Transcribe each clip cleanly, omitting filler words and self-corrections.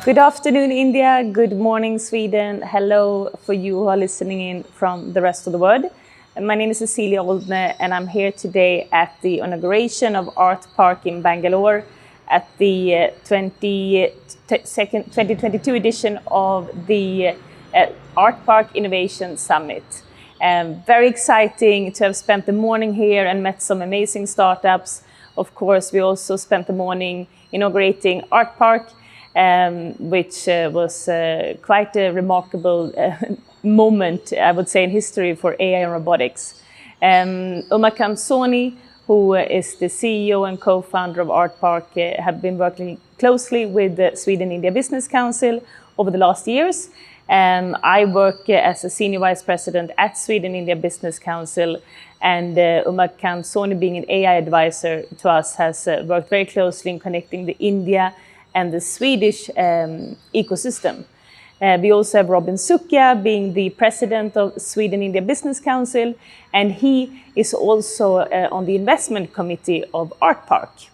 Good afternoon, India. Good morning, Sweden. Hello for you who are listening in from the rest of the world. My name is Cecilia Oldne, and I'm here today at the inauguration of ARTPARK in Bangalore at the 2022 edition of the ARTPARK Innovation Summit. Very exciting to have spent the morning here and met some amazing startups. Of course, we also spent the morning inaugurating ARTPARK, which was quite a remarkable moment, I would say, in history for AI and robotics. Umakant Soni, who is the CEO and co-founder of ARTPARK, have been working closely with the Sweden-India Business Council over the last years. I work as a senior vice president at Sweden-India Business Council, and Umakant Soni, being an AI advisor to us, has worked very closely in connecting the India and the Swedish ecosystem. We also have Robin Sukia, being the president of Sweden-India Business Council, and he is also on the investment committee of ARTPARK.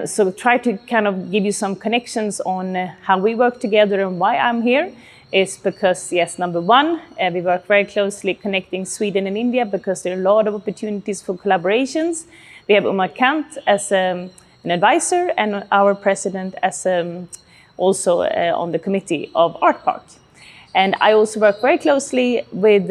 So try to kind of give you some connections on how we work together and why I'm here is because, yes, number one, we work very closely connecting Sweden and India because there are a lot of opportunities for collaborations. We have Umakant as an advisor and our president as also on the committee of ARTPARK. And I also work very closely with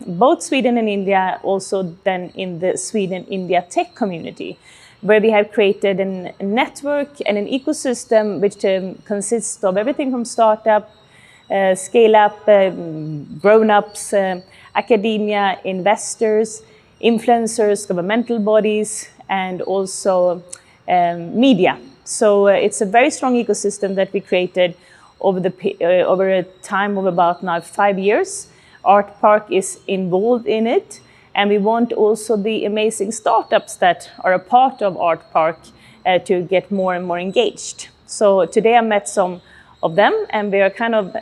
both Sweden and India, also then in the Sweden-India tech community, where we have created a network and an ecosystem which consists of everything from startup, scale-up, grown-ups, academia, investors, influencers, governmental bodies, and also media. So it's a very strong ecosystem that we created over a time of about now 5 years. ARTPARK is involved in it, and we want also the amazing startups that are a part of ARTPARK to get more and more engaged. So today I met some of them, and we are kind of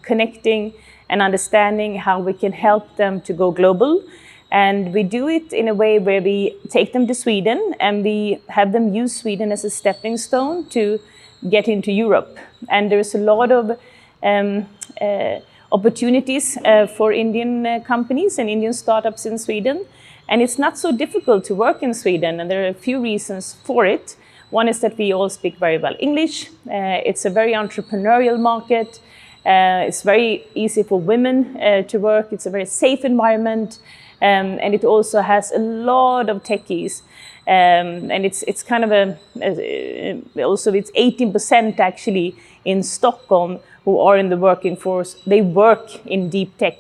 connecting and understanding how we can help them to go global. And we do it in a way where we take them to Sweden and we have them use Sweden as a stepping stone to get into Europe. And there's a lot of opportunities for Indian companies and Indian startups in Sweden. And it's not so difficult to work in Sweden, and there are a few reasons for it. One is that we all speak very well English. It's a very entrepreneurial market. It's very easy for women to work. It's a very safe environment. And it also has a lot of techies. And it's kind of also it's 18% actually in Stockholm who are in the working force. They work in deep tech.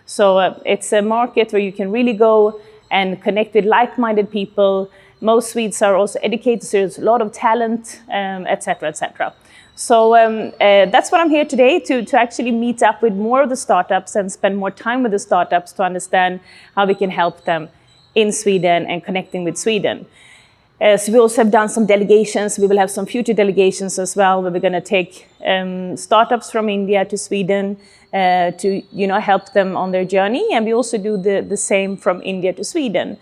So it's a market where you can really go and connect with like-minded people. Most Swedes are also educated, so there's a lot of talent, etc., etc. So that's what I'm here today, to actually meet up with more of the startups and spend more time with the startups to understand how we can help them in Sweden and connecting with Sweden. So we also have done some delegations. We will have some future delegations as well, where we're going to take startups from India to Sweden to help them on their journey. And we also do the same from India to Sweden.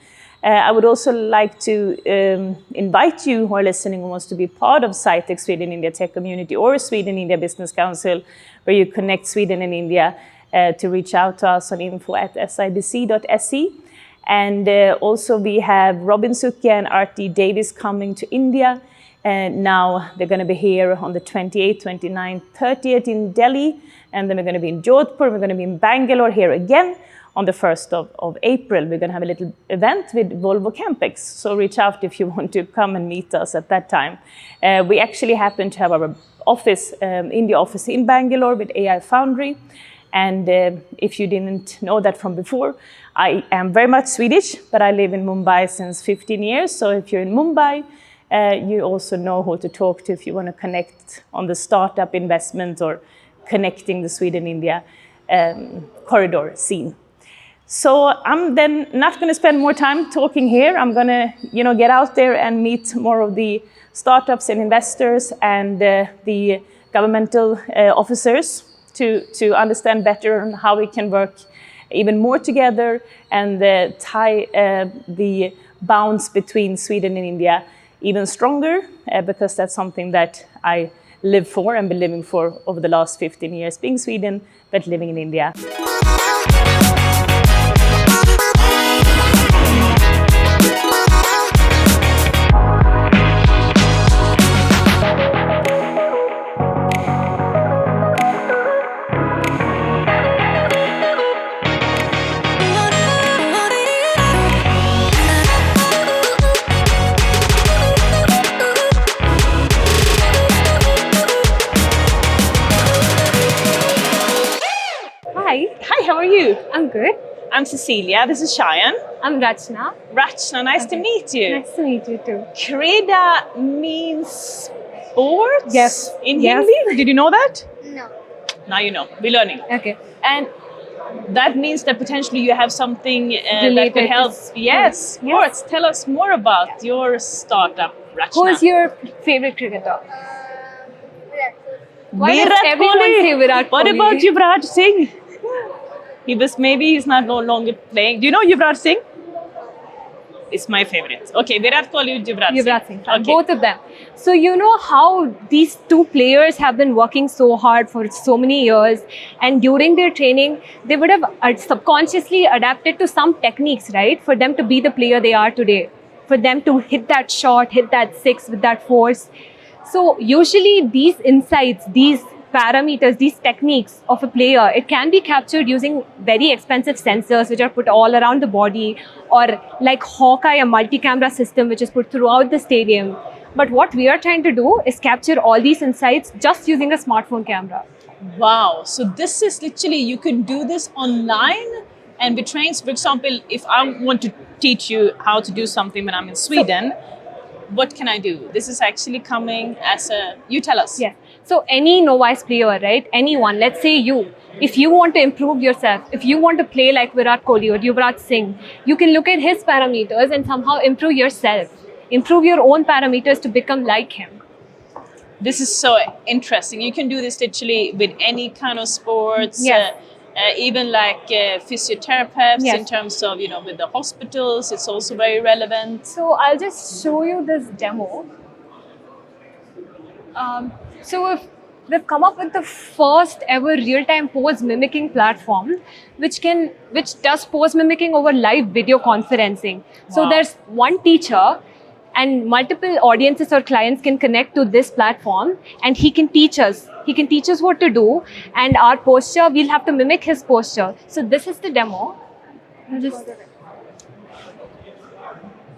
I would also like to invite you who are listening who wants to be part of SciTech Sweden India Tech Community or Sweden India Business Council, where you connect Sweden and India, to reach out to us on info@sibc.se. And also we have Robin Sukia and Arti Davis coming to India. And now they're going to be here on the 28th, 29th, 30th in Delhi. And then we're going to be in Jodhpur. We're going to be in Bangalore here again. On the 1st of April, we're going to have a little event with Volvo Campex. So reach out if you want to come and meet us at that time. We actually happen to have our office, India office in Bangalore with AI Foundry. And if you didn't know that from before, I am very much Swedish, but I live in Mumbai since 15 years. So if you're in Mumbai, you also know who to talk to if you want to connect on the startup investment or connecting the Sweden-India corridor scene. So I'm then not going to spend more time talking here. I'm going to, get out there and meet more of the startups and investors and the governmental officers to understand better on how we can work even more together and tie the bounds between Sweden and India even stronger, because that's something that I live for and been living for over the last 15 years, being Sweden, but living in India. Hi, how are you? I'm good. I'm Cecilia, this is Shayan. I'm Rachna. Rachna, nice to meet you. Nice to meet you too. Krida means sports? Yes. In Yes. Hindi? Did you know that? No. Now you know. We're learning. Okay. And that means that potentially you have something that Related could to help. sports. Yes, sports. Tell us more about your startup, Rachna. Who is your favorite cricketer? Why does Virat everyone Kohli. say Virat What Kohli? about Yuvraj Singh? He's not no longer playing. Do you know Yuvraj Singh? It's my favorite. Okay, Virat Kohli, Yuvraj Singh. Okay. Both of them. So you know how these two players have been working so hard for so many years, and during their training, they would have subconsciously adapted to some techniques, right? For them to be the player they are today. For them to hit that shot, hit that six with that force. So usually these insights, these parameters, these techniques of a player, it can be captured using very expensive sensors which are put all around the body, or like Hawkeye, a multi-camera system which is put throughout the stadium. But what we are trying to do is capture all these insights just using a smartphone camera. Wow. So this is literally, you can do this online and be trained. For example, if I want to teach you how to do something when I'm in Sweden, what can I do? This is actually coming as a, you tell us. Yeah. So any novice player, right? Anyone, let's say you, if you want to improve yourself, if you want to play like Virat Kohli or Yuvraj Singh, you can look at his parameters and somehow improve yourself. Improve your own parameters to become like him. This is so interesting. You can do this literally with any kind of sports. Yes. Even like physiotherapists, Yes. in terms of, with the hospitals, it's also very relevant. So I'll just show you this demo. So we've come up with the first ever real-time pose mimicking platform, which does pose mimicking over live video conferencing. So Wow. there's one teacher, and multiple audiences or clients can connect to this platform, and he can teach us. He can teach us what to do, and our posture, we'll have to mimic his posture. So this is the demo. I'll just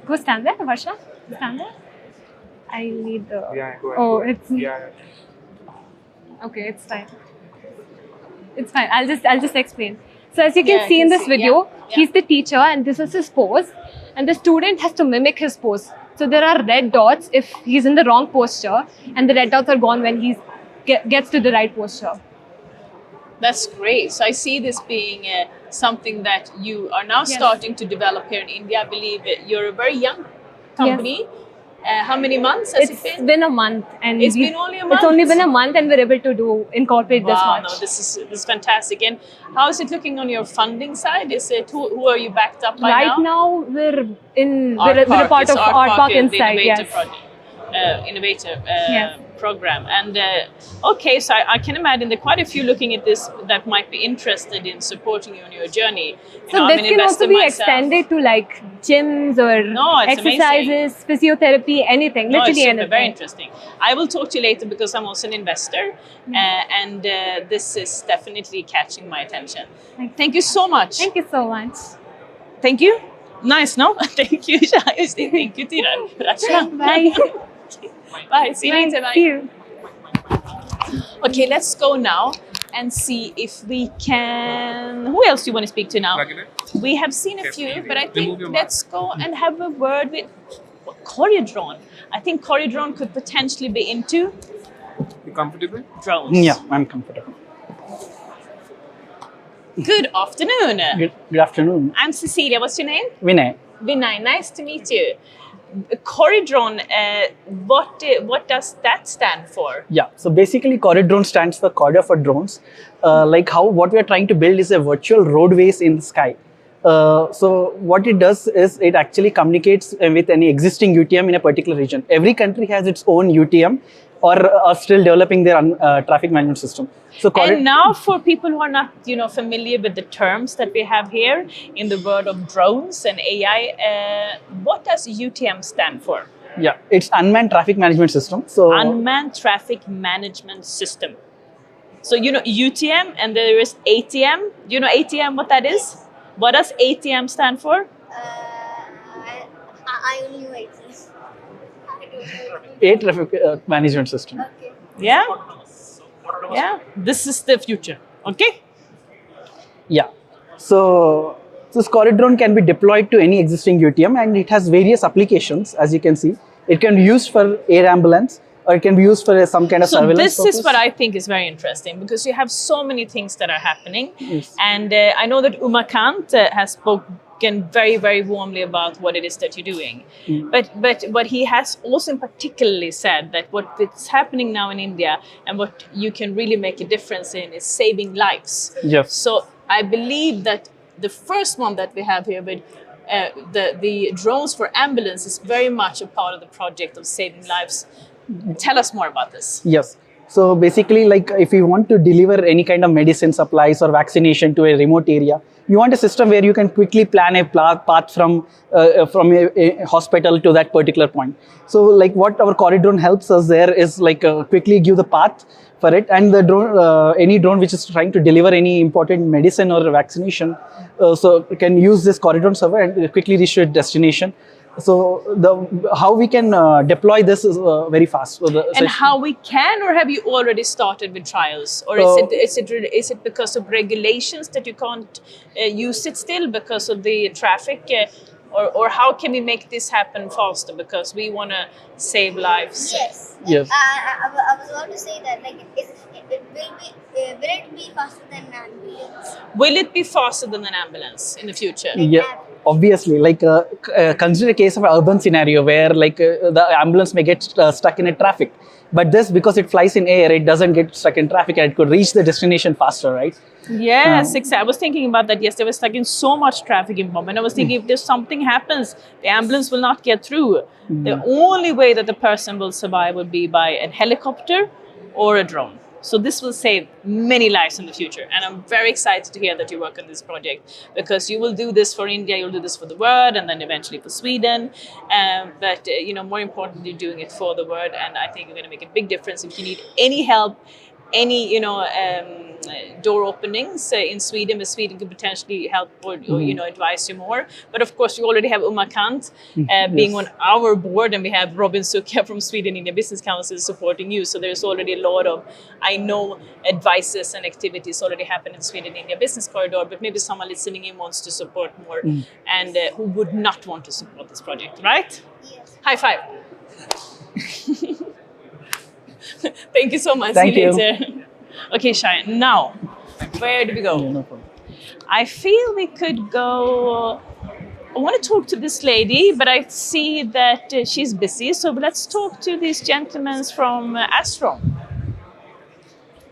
go stand there, Varsha. Stand there. I need the. Yeah, go ahead. Oh, it's Yeah. okay. It's fine. It's fine. I'll just explain. So as you can Yeah, I see in can this see. video, Yeah. he's the teacher, and this is his pose, and the student has to mimic his pose. So there are red dots if he's in the wrong posture, and the red dots are gone when he gets to the right posture. That's great. So I see this being something that you are now Yes. starting to develop here in India. I believe you're a very young company. How many months has It's it been? been a month, and It's been only a It's only month? been a month, and we're able to incorporate this Wow, much. no, this is fantastic. And how is it looking on your funding side? Is it who are you backed up by Right now, we're a part It's of ARTPARK the inside. innovator Yes. project, innovator Yes. program. And okay, so I can imagine there are quite a few looking at this that might be interested in supporting you on your journey. So I'm this an can also investor be myself. extended to like gyms or No, it's exercises, physiotherapy, anything, No, it's literally super, anything. very interesting. I will talk to you later because I'm also an investor, and this is definitely catching my attention. Thank you so much. Thank you so much. Thank you. Nice, no? Thank you. I say thank you, Tiran. Bye. Bye. See you later. Bye. See you. Okay, let's go now and see if we can. Who else do you want to speak to now? Plug it in. We have seen a few, Carefully. but I Remove think your let's go and have a word with Corridrone. I think Corridrone could potentially be into You comfortable? drones. Yeah, I'm comfortable. Good afternoon. Good afternoon. I'm Cecilia. What's your name? Vinay. Vinay. Nice to meet you. Corridrone, what does that stand for? Yeah, so basically Corridrone stands for Corridor for Drones. What we are trying to build is a virtual roadways in the sky. So what it does is it actually communicates with any existing UTM in a particular region. Every country has its own UTM or are still developing their traffic management system. So And now for people who are not, familiar with the terms that we have here in the world of drones and AI, what does UTM stand for? yeah, it's unmanned traffic management system. So Unmanned Traffic Management System. So UTM and there is ATM. Do you know ATM what that is? What does ATM stand for? I only know it. I don't know it. air traffic management system. Okay. Yeah? Yeah. This is the future. Okay? Yeah. So this Corridrone can be deployed to any existing UTM and it has various applications, as you can see. It can be used for air ambulance or it can be used for some kind of So surveillance this is purpose. what I think is very interesting because you have so many things that are happening. Yes. And I know that Umakant has spoken very, very warmly about what it is that you're doing. But what he has also particularly said that what is happening now in India and what you can really make a difference in is saving lives. Yes. So I believe that the first one that we have here with the drones for ambulance is very much a part of the project of saving lives. Tell us more about this. Yes. So basically, like if you want to deliver any kind of medicine supplies or vaccination to a remote area, you want a system where you can quickly plan a path from a hospital to that particular point. So like what our Corridrone helps us there is like quickly give the path for it, and the drone, any drone which is trying to deliver any important medicine or vaccination, so you can use this Corridrone server and quickly reach your destination. So how we can deploy this is very fast. So And how we can, or have you already started with trials, or is it because of regulations that you can't use it still because of the traffic, or how can we make this happen faster because we want to save lives? Yes. Yes. I was about to say that will it be faster than an ambulance? Will it be faster than an ambulance in the future? Yeah, obviously, like consider a case of an urban scenario where like the ambulance may get stuck in a traffic, but this, because it flies in air, it doesn't get stuck in traffic and it could reach the destination faster, right? Yes, exactly. I was thinking about that yesterday. I was stuck in so much traffic in Bombay. And I was thinking if there's something happens, the ambulance will not get through. The only way that the person will survive would be by a helicopter or a drone. So this will save many lives in the future. And I'm very excited to hear that you work on this project because you will do this for India, you'll do this for the world, and then eventually for Sweden. But more importantly, you're doing it for the world. And I think you're going to make a big difference. If you need any help, any door openings in Sweden, where Sweden could potentially help or advise you more. But of course, you already have Umakant being on our board, and we have Robin Sukia from Sweden India Business Council supporting you. So there's already a lot of, I know, advices and activities already happen in Sweden India Business Corridor. But maybe someone listening in wants to support more, and who would not want to support this project, right? Yes. High five. Thank you so much. Thank See you you. later. Okay, Cheyenne. Now, where do we go? No problem. I feel we could go. I want to talk to this lady, but I see that she's busy. So let's talk to these gentlemen from Astron.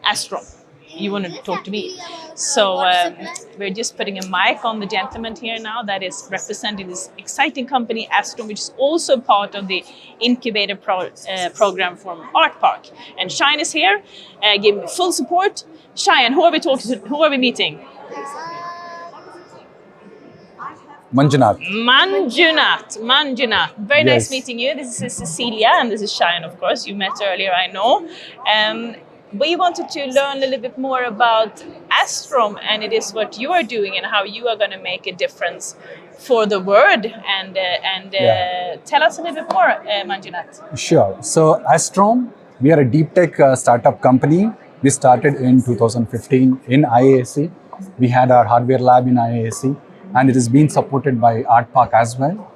Astron, you want to talk to me? So we're just putting a mic on the gentleman here now that is representing this exciting company, Astron, which is also part of the incubator program from ARTPARK. And Cheyenne is here, giving me full support. Cheyenne, who are we talking to? Who are we meeting? Manjunath. Manjunath. Very nice Yes. meeting you. This is Cecilia and this is Cheyenne, of course. You met earlier, I know. We wanted to learn a little bit more about Astron, and it is what you are doing and how you are going to make a difference for the world. And tell us a little bit more, Manjunath. Sure. So Astron, we are a deep tech startup company. We started in 2015 in IAC. We had our hardware lab in IAC, and it is being supported by ARTPARK as well.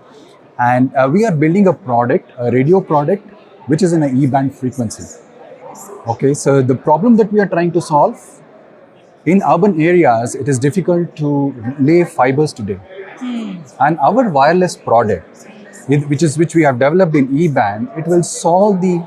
And we are building a product, a radio product, which is in an E-band frequency. Okay, so the problem that we are trying to solve, in urban areas, it is difficult to lay fibers today. And our wireless product, which we have developed in E-band, it will solve the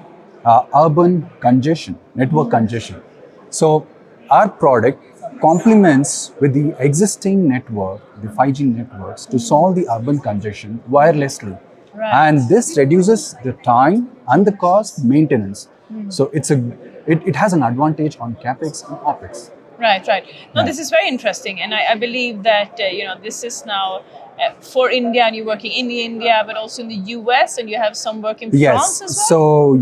urban congestion, network congestion. So our product complements with the existing network, the 5G networks, to solve the urban congestion wirelessly. Right. And this reduces the time and the cost maintenance. So it has an advantage on capex and opex. Right, right. No, Right. this is very interesting, and I believe that this is now for India, and you're working in India, but also in the US, and you have some work in France as well.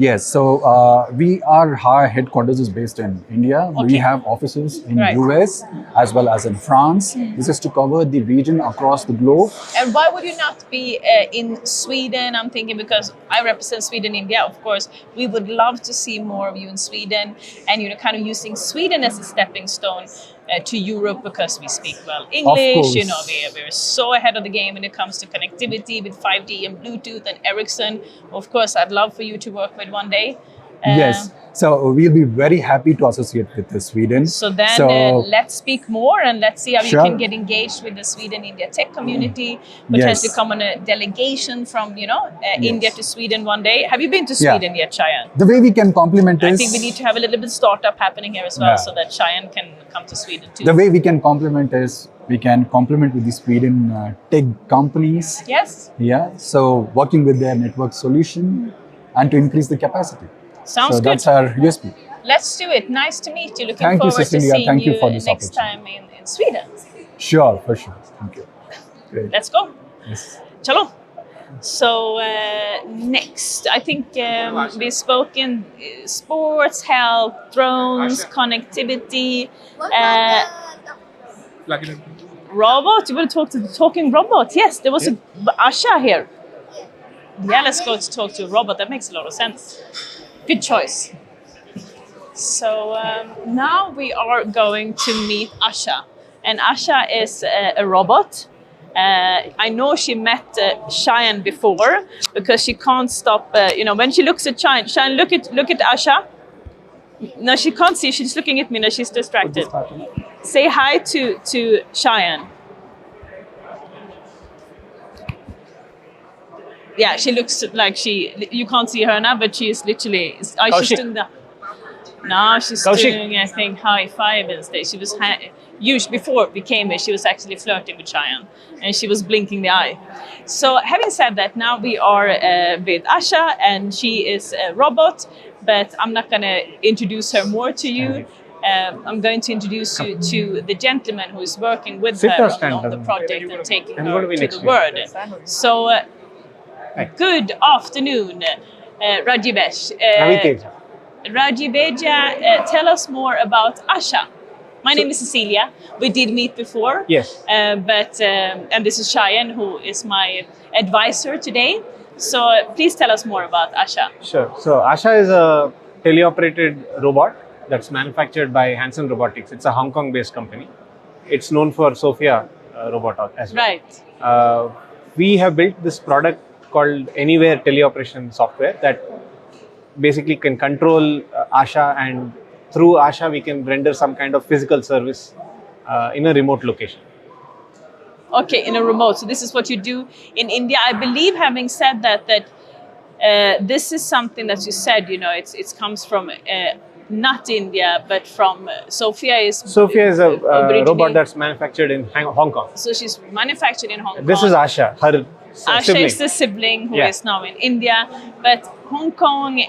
Our headquarters is based in India. Okay. We have offices in Right. US as well as in France. This is to cover the region across the globe. And why would you not be in Sweden? I'm thinking because I represent Sweden, India, of course. We would love to see more of you in Sweden, and kind of using Sweden as a stepping stone to Europe, because we speak well English. course. We're so ahead of the game when it comes to connectivity with 5G and Bluetooth and Ericsson. Of course, I'd love for you to work with one day. Yes. So we'll be very happy to associate with Sweden. So then let's speak more, and let's see how you Sure. can get engaged with the Sweden-India tech community, potentially Yes. come on a delegation from Yes. India to Sweden one day. Have you been to Yeah. Sweden yet, Cheyenne? The way we can complement I is think we need to have a little bit startup happening here as well, Yeah. so that Cheyenne can come to Sweden too. the way we can complement is we can complement with the Sweden tech companies. Yes, Yeah. So working with their network solution and to increase the capacity. sounds So good. that's our USP. Let's do it. Nice to meet you. Looking Thank you, forward Cecilia. to seeing Thank you for you this next time opportunity. in Sweden. Sure, for sure. Thank you. Great. Let's go. Yes. Chalo. So next, I think we've spoken sports, health, drones, connectivity, What about Plug it in. robot. You want to talk to the talking robot? Yes, there was a Asha here. Yeah, let's go to talk to a robot. That makes a lot of sense. Good choice. So now we are going to meet Asha, and Asha is a robot. I know she met Cheyenne before because she can't stop. When she looks at Cheyenne, Cheyenne, look at Asha. No, she can't see. She's looking at me. No, she's distracted. Say hi to Cheyenne. Yeah, she looks like you can't see her now, but she is literally. She's doing the. No, she's doing, I think, high five instead. She was usually before we came here, she was actually flirting with Cheyenne, and she was blinking the eye. So, having said that, now we are with Asha, and she is a robot. But I'm not going to introduce her more to you. I'm going to introduce you to the gentleman who is working with her on the project and taking her to the world. So, good afternoon, Rajivesh. Rajiveja, tell us more about Asha. My name is Cecilia. We did meet before. Yes. And this is Cheyenne, who is my advisor today. So please tell us more about Asha. Sure. So Asha is a tele-operated robot that's manufactured by Hanson Robotics. It's a Hong Kong-based company. It's known for Sophia robot as well. Right. We have built this product called Anywhere Teleoperation software that basically can control Asha, and through Asha we can render some kind of physical service in a remote location. Okay, in a remote. So this is what you do in India. I believe, having said that this is something that you said, it comes from not India, but from Sophia is a robot that's manufactured in Hong Kong. So she's manufactured in Hong Kong. This is Asha, her Asha sibling. is the sibling who is now in India, but Hong Kong,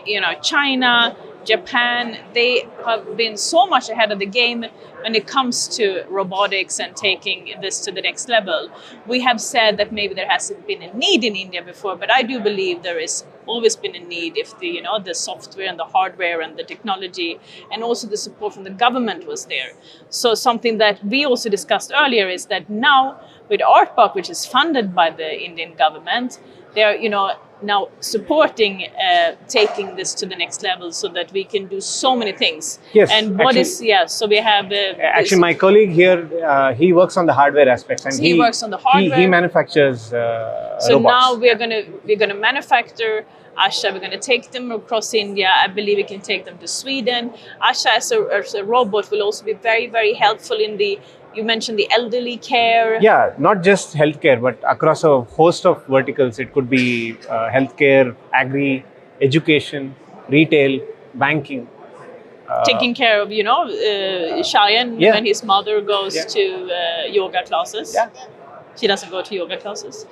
China, Japan, they have been so much ahead of the game when it comes to robotics and taking this to the next level. We have said that maybe there hasn't been a need in India before, but I do believe there has always been a need if the software and the hardware and the technology and also the support from the government was there. So something that we also discussed earlier is that now with ARTPARK, which is funded by the Indian government, they're now supporting taking this to the next level so that we can do so many things. Yes, and so we have actually my colleague here, he works on the hardware aspects, and so he works on the hardware. He manufactures so robots. now we're gonna manufacture Asha. We're gonna take them across India. I believe we can take them to Sweden. Asha as a robot will also be very, very helpful in you mentioned the elderly care. Yeah, not just healthcare, but across a host of verticals. It could be healthcare, agri, education, retail, banking. Taking care of, Shayan Yeah. when his mother goes Yeah. to yoga classes. Yeah. She doesn't go to yoga classes.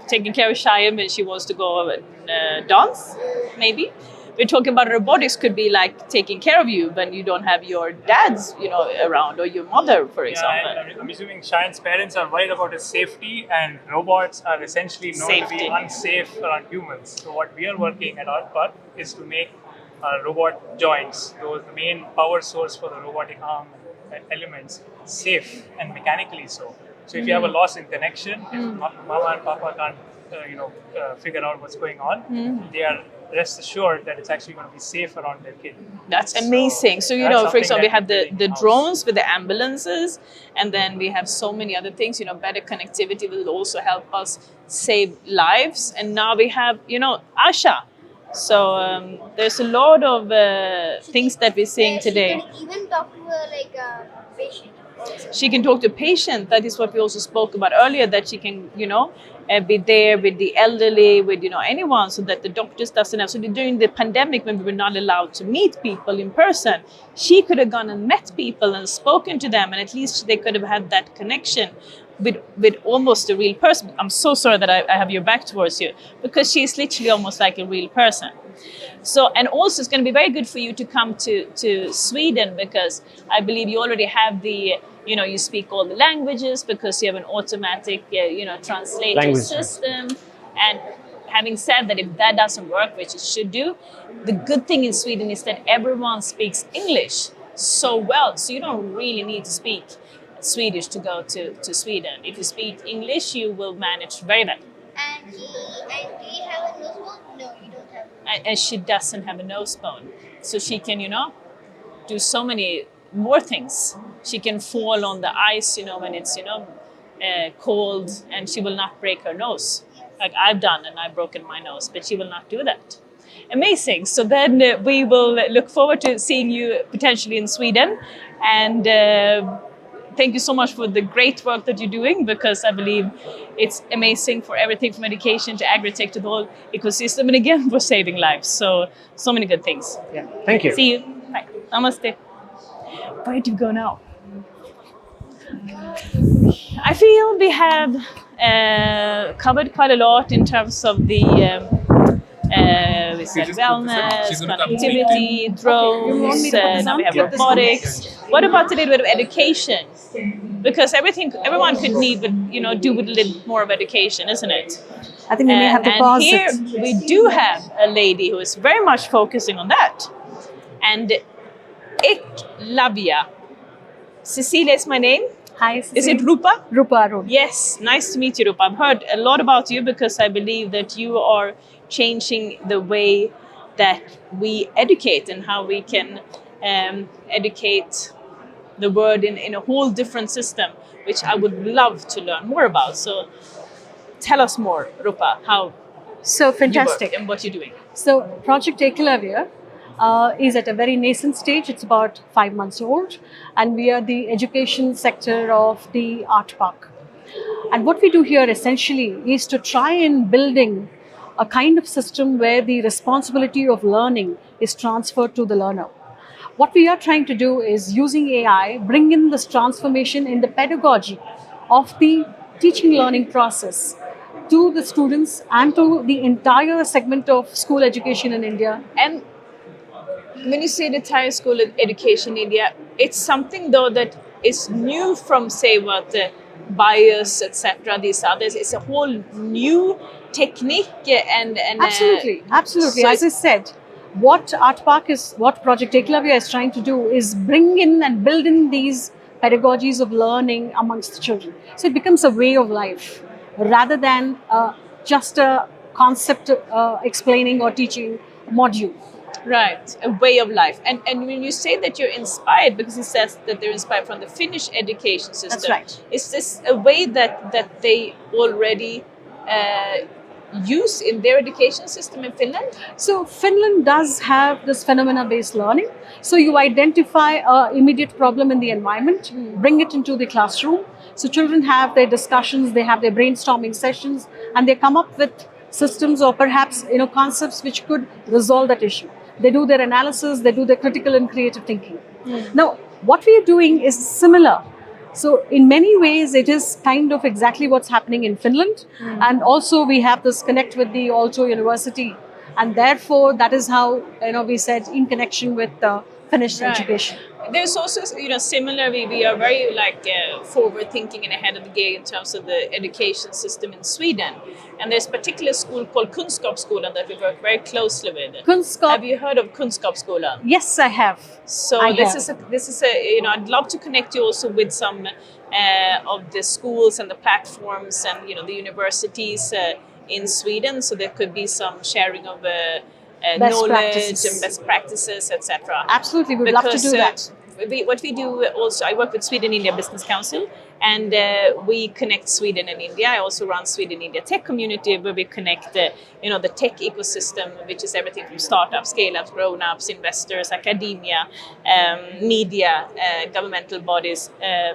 Taking care of Shayan when she wants to go and dance, maybe. We're talking about robotics could be like taking care of you when you don't have your dads, around, or your mother, for example. Yeah, I'm assuming Shayan's parents are worried about his safety, and robots are essentially known to Safety. be unsafe around humans. So what we are working at ARTPARK is to make robot joints, those the main power source for the robotic arm elements, safe and mechanically so. So if you have a loss in connection, if mama and papa can't, figure out what's going on, they are rest assured that it's actually going to be safe around their kid. That's amazing. So, that's for something example, we that have we the in-house. drones with the ambulances, and then we have so many other things. Better connectivity will also help us save lives. And now we have, Asha. So there's a lot of things that we're seeing today. She can even talk to her like a patient. Also. She can talk to patient. That is what we also spoke about earlier, that she can, be there with the elderly, with, anyone, so that the doctors doesn't have. So during the pandemic, when we were not allowed to meet people in person, she could have gone and met people and spoken to them, and at least they could have had that connection with almost a real person. I'm so sorry that I have your back towards you, because she's literally almost like a real person. So, and also it's going to be very good for you to come to Sweden, because I believe you already have the, you speak all the languages because you have an automatic, translator Language. system. And having said that, if that doesn't work, which it should do, the good thing in Sweden is that everyone speaks English so well. So you don't really need to speak Swedish to go to Sweden. If you speak English, you will manage very well. And do you have a nose bone? No, you don't have. And she doesn't have a nose bone. So she can, do so many more things. She can fall on the ice, when it's, cold, and she will not break her nose. Like I've done, and I've broken my nose, but she will not do that. Amazing. So then we will look forward to seeing you potentially in Sweden. And thank you so much for the great work that you're doing, because I believe it's amazing for everything from education to agri-tech to the whole ecosystem, and again for saving lives. So many good things. Yeah. Thank you. See you. Bye. Namaste. Where do you go now? I feel we have covered quite a lot in terms of the we said wellness, connectivity, drones, now we have robotics. What about a little bit of education? Because everyone could need, do with a little more of education, isn't it? I think we may have to pause here it. we do have a lady who is very much focusing on that. And Eklavya. Cecilia is my name. Hi, Is it Rupa? Rupa Arun. Yes, nice to meet you, Rupa. I've heard a lot about you because I believe that you are changing the way that we educate and how we can educate the world in a whole different system, which I would love to learn more about. So tell us more, Rupa, how So fantastic. you work and what you're doing. So Project Eklavya is at a very nascent stage. It's about 5 months old, and we are the education sector of the ARTPARK. And what we do here essentially is to try and building a kind of system where the responsibility of learning is transferred to the learner. What we are trying to do is, using AI, bring in this transformation in the pedagogy of the teaching learning process to the students and to the entire segment of school education in India. And when you say the entire school education in India, it's something though that is new from, say, what bias, etc. These others. It's a whole new technique and Absolutely. So As I said, what ARTPARK is, what Project Eklavya is trying to do is bring in and build in these pedagogies of learning amongst the children. So it becomes a way of life rather than just a concept explaining or teaching module. Right, a way of life. And when you say that you're inspired, because it says that they're inspired from the Finnish education system. That's right. Is this a way that they already use in their education system in Finland? So Finland does have this phenomena-based learning. So you identify an immediate problem in the environment, bring it into the classroom. So children have their discussions, they have their brainstorming sessions, and they come up with systems or perhaps concepts which could resolve that issue. they do their analysis, they do their critical and creative thinking. Now, what we are doing is similar. So in many ways, it is kind of exactly what's happening in Finland. And also we have this connect with the Aalto University. And therefore, that is how, we said in connection with Finnish education. There's also, similar, we are very forward thinking and ahead of the game in terms of the education system in Sweden. And there's a particular school called Kunskapsskolan that we work very closely with. Have you heard of Kunskapsskolan? Yes, I have. So this is a I'd love to connect you also with some of the schools and the platforms and the universities in Sweden. So there could be some sharing of knowledge and best practices, etc. Absolutely, we'd love to do that. What we do also, I work with Sweden-India Business Council, and we connect Sweden and India. I also run Sweden-India Tech Community, where we connect the tech ecosystem, which is everything from startups, scale-ups, grown-ups, investors, academia, media, governmental bodies,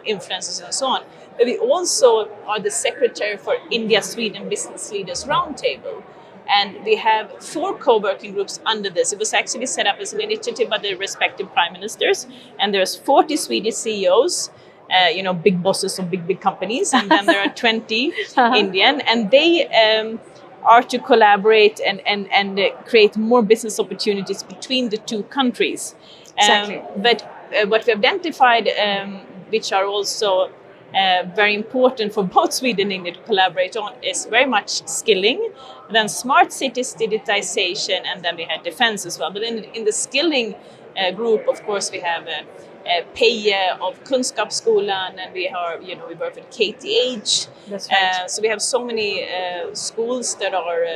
influencers, and so on. But we also are the secretary for India-Sweden Business Leaders Roundtable. And we have 4 co-working groups under this. It was actually set up as an initiative by the respective prime ministers. And there's 40 Swedish CEOs, big bosses of big companies. And then there are 20 Indian. And they are to collaborate and create more business opportunities between the 2 countries. Exactly. But what we identified, which are also very important for both Sweden and India to collaborate on, is very much skilling, then smart cities, digitization, and then we had defense as well. But in the skilling group, of course, we have Peje of Kunskapsskolan, and we work with KTH. That's right. So we have so many schools that are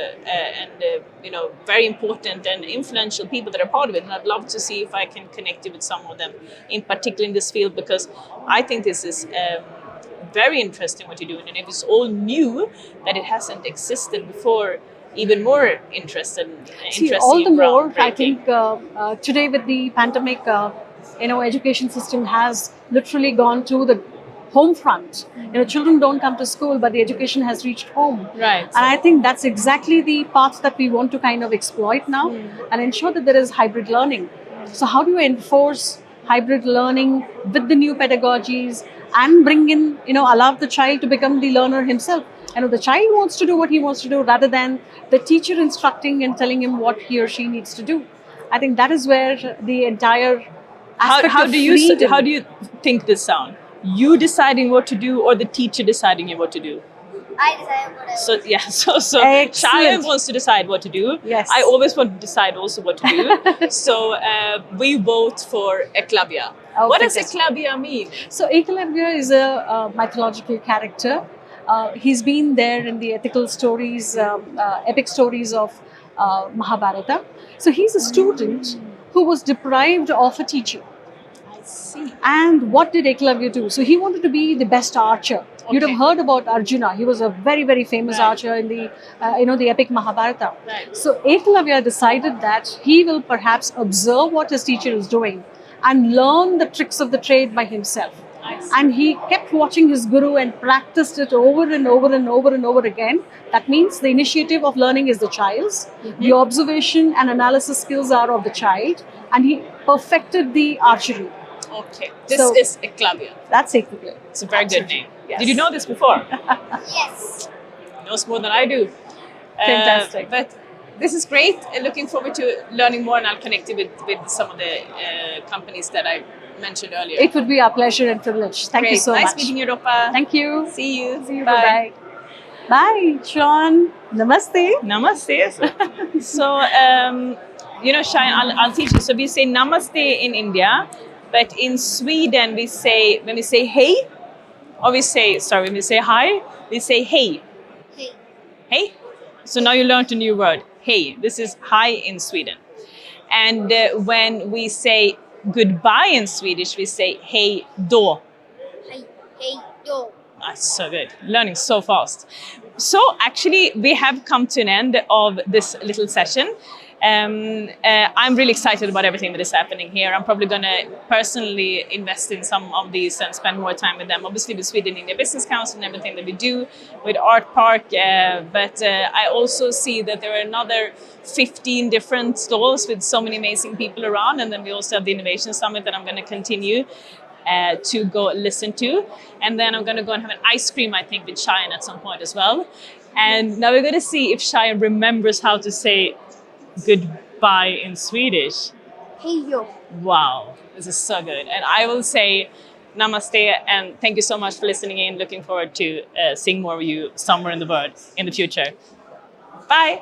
very important and influential people that are part of it. And I'd love to see if I can connect you with some of them, in particular in this field, because I think this is very interesting what you're doing, and if it's all new, that it hasn't existed before, even more interesting. All the more, I think today with the pandemic, education system has literally gone to the home front. Children don't come to school, but the education has reached home. Right. And I think that's exactly the path that we want to kind of exploit now and ensure that there is hybrid learning. So how do you enforce hybrid learning with the new pedagogies and bring in, allow the child to become the learner himself? The child wants to do what he wants to do rather than the teacher instructing and telling him what he or she needs to do. I think that is where the entire aspect how of do you freedom. how do you think this sound? You deciding what to do, or the teacher deciding what to do? I decided what I So Excellent. Shayan wants to decide what to do. Yes. I always want to decide also what to do. So we vote for Eklavya. Oh, What does fantastic. Eklavya mean? So Eklavya is a mythological character. He's been there in the ethical stories, epic stories of Mahabharata. So he's a student who was deprived of a teacher. I see. And what did Eklavya do? So he wanted to be the best archer. You'd have heard about Arjuna. He was a very, very famous archer in the, the epic Mahabharata. Right. So Eklavya decided that he will perhaps observe what his teacher is doing and learn the tricks of the trade by himself. And he kept watching his guru and practiced it over and over and over and over again. That means the initiative of learning is the child's. The observation and analysis skills are of the child. And he perfected the archery. Okay. This So- is Eklavya. That's Eklavya. It's a very good name. Yes. Did you know this before? Yes. He knows more than I do. Fantastic. But this is great. Looking forward to learning more, and I'll connect you with some of the companies that I mentioned earlier. It would be our pleasure and privilege. Thank you Great. so nice much. meeting you, Ropa. Thank you. See you. See you. Bye. Bye. Bye, Sean. Namaste. Namaste. So, Shayan, I'll teach you. So we say namaste in India, but in Sweden when we say hey, or when we say hi, we say hey. Hey. Hey. So now you learned a new word. Hey. This is hi in Sweden. And when we say goodbye in Swedish, we say hej då. Hey. Hey. Yo. That's so good. Learning so fast. So actually, we have come to an end of this little session. I'm really excited about everything that is happening here. I'm probably going to personally invest in some of these and spend more time with them. Obviously, with Sweden India Business Council and everything that we do with ARTPARK. But I also see that there are another 15 different stalls with so many amazing people around. And then we also have the Innovation Summit that I'm going to continue to go listen to. And then I'm going to go and have an ice cream, I think, with Cheyenne at some point as well. And now we're going to see if Cheyenne remembers how to say goodbye in Swedish. Hey yo. Wow, this is so good. And I will say namaste and thank you so much for listening in. Looking forward to seeing more of you somewhere in the world in the future. Bye.